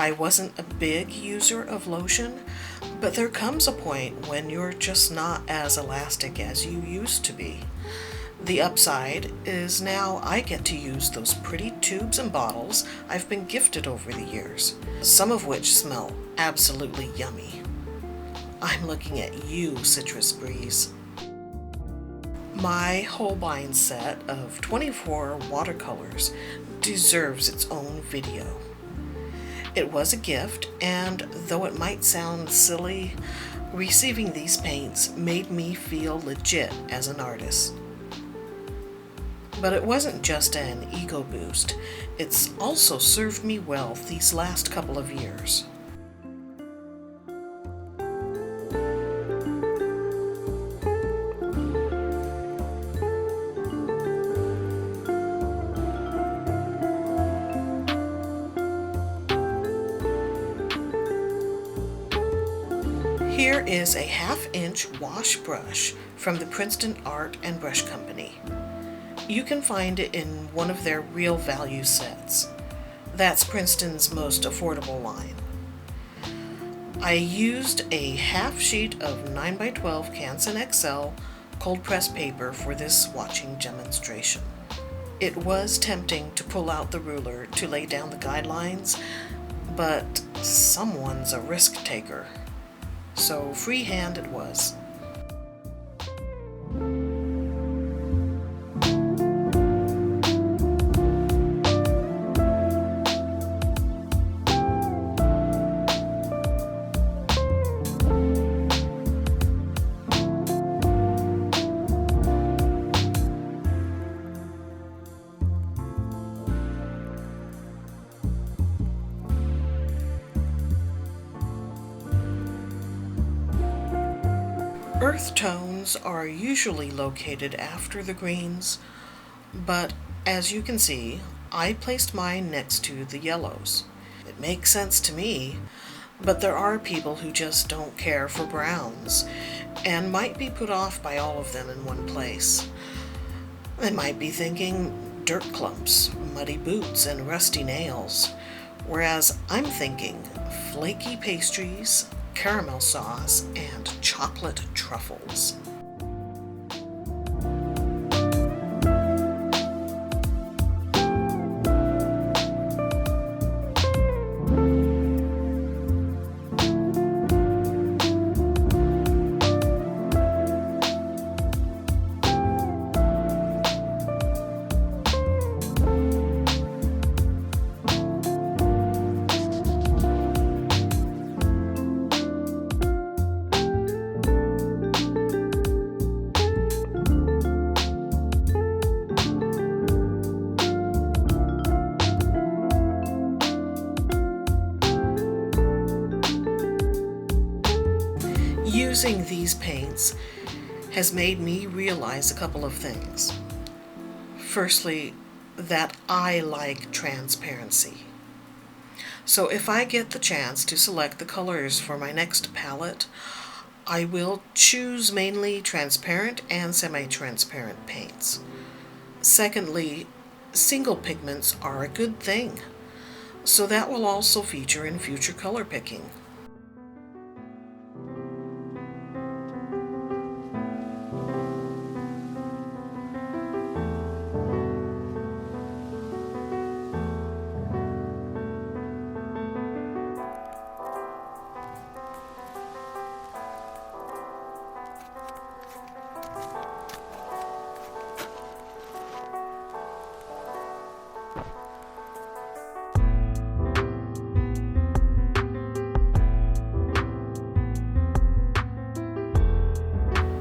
I wasn't a big user of lotion, but there comes a point when you're just not as elastic as you used to be. The upside is now I get to use those pretty tubes and bottles I've been gifted over the years, some of which smell absolutely yummy. I'm looking at you, Citrus Breeze. My Holbein set of 24 watercolors deserves its own video. It was a gift, and though it might sound silly, receiving these paints made me feel legit as an artist. But it wasn't just an ego boost, it's also served me well these last couple of years. Here is a 1/2-inch wash brush from the Princeton Art and Brush Company. You can find it in one of their real value sets. That's Princeton's most affordable line. I used a half sheet of 9x12 Canson XL cold press paper for this swatching demonstration. It was tempting to pull out the ruler to lay down the guidelines, but someone's a risk taker. So freehand it was. Earth tones are usually located after the greens, but as you can see, I placed mine next to the yellows. It makes sense to me, but there are people who just don't care for browns and might be put off by all of them in one place. They might be thinking dirt clumps, muddy boots, and rusty nails, whereas I'm thinking flaky pastries, caramel sauce, and chocolate truffles. Using these paints has made me realize a couple of things. Firstly, that I like transparency. So if I get the chance to select the colors for my next palette, I will choose mainly transparent and semi-transparent paints. Secondly, single pigments are a good thing, so that will also feature in future color picking.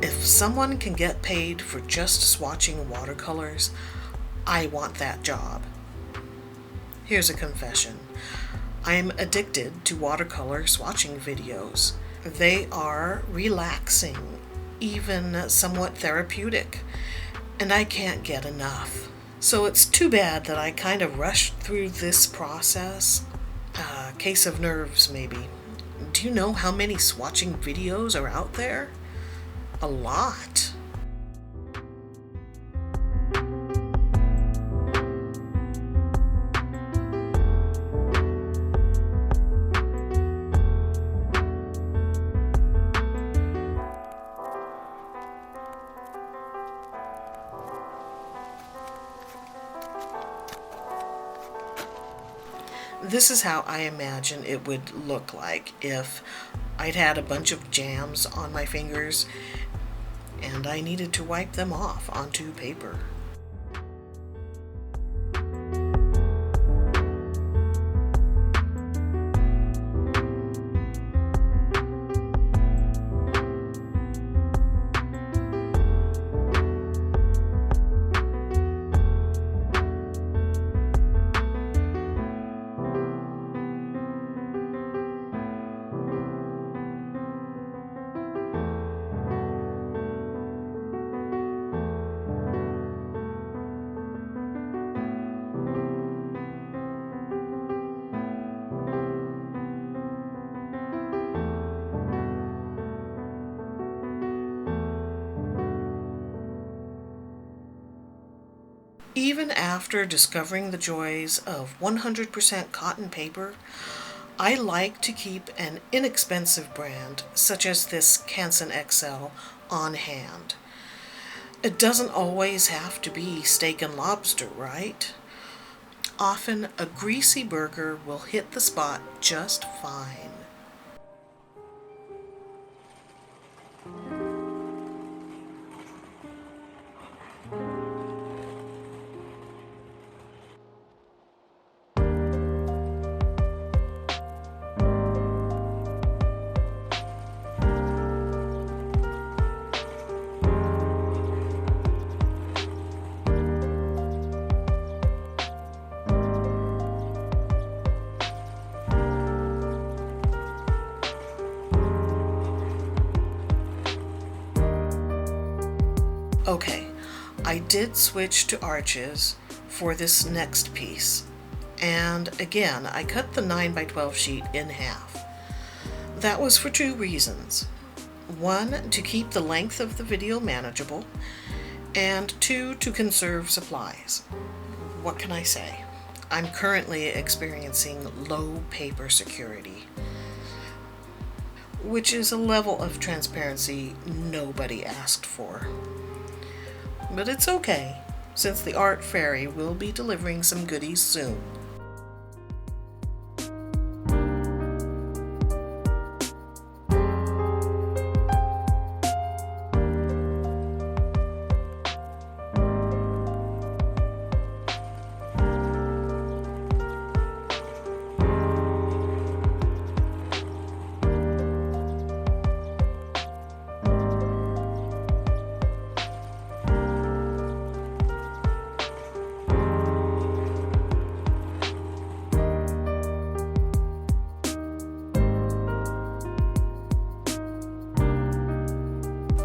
If someone can get paid for just swatching watercolors, I want that job. Here's a confession. I'm addicted to watercolor swatching videos. They are relaxing, even somewhat therapeutic, and I can't get enough. So it's too bad that I kind of rushed through this process. A case of nerves, maybe. Do you know how many swatching videos are out there? A lot. This is how I imagine it would look like if I'd had a bunch of jams on my fingers and I needed to wipe them off onto paper. Even after discovering the joys of 100% cotton paper, I like to keep an inexpensive brand such as this Canson XL on hand. It doesn't always have to be steak and lobster, right? Often a greasy burger will hit the spot just fine. Okay, I did switch to arches for this next piece, and again I cut the 9x12 sheet in half. That was for two reasons. One, to keep the length of the video manageable, and two, to conserve supplies. What can I say? I'm currently experiencing low paper security, which is a level of transparency nobody asked for. But it's okay, since the Art Fairy will be delivering some goodies soon.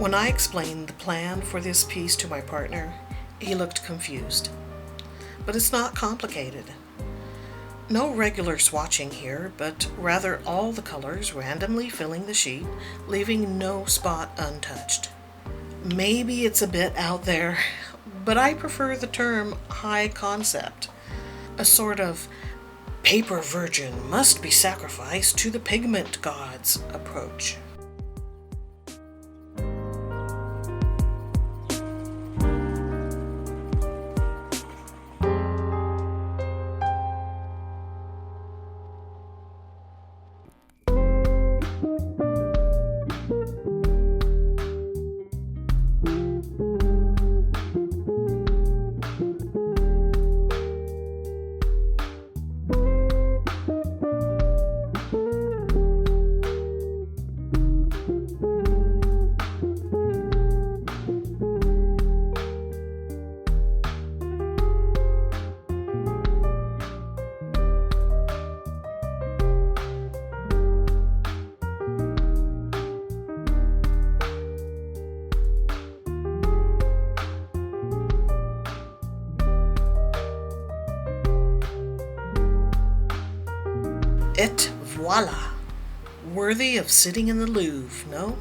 When I explained the plan for this piece to my partner, he looked confused. But it's not complicated. No regular swatching here, but rather all the colors randomly filling the sheet, leaving no spot untouched. Maybe it's a bit out there, but I prefer the term high concept. A sort of paper virgin must be sacrificed to the pigment gods approach. Et voila! Worthy of sitting in the Louvre, no?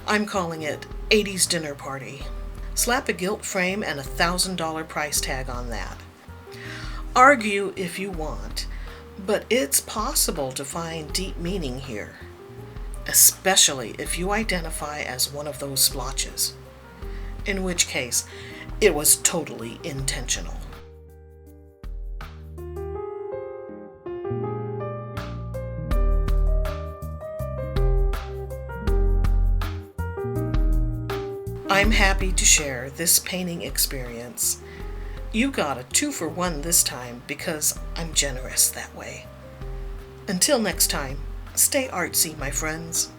I'm calling it 80s dinner party. Slap a gilt frame and $1,000 price tag on that. Argue if you want, but it's possible to find deep meaning here, especially if you identify as one of those splotches, in which case it was totally intentional. I'm happy to share this painting experience. You got a 2-for-1 this time because I'm generous that way. Until next time, stay artsy, my friends.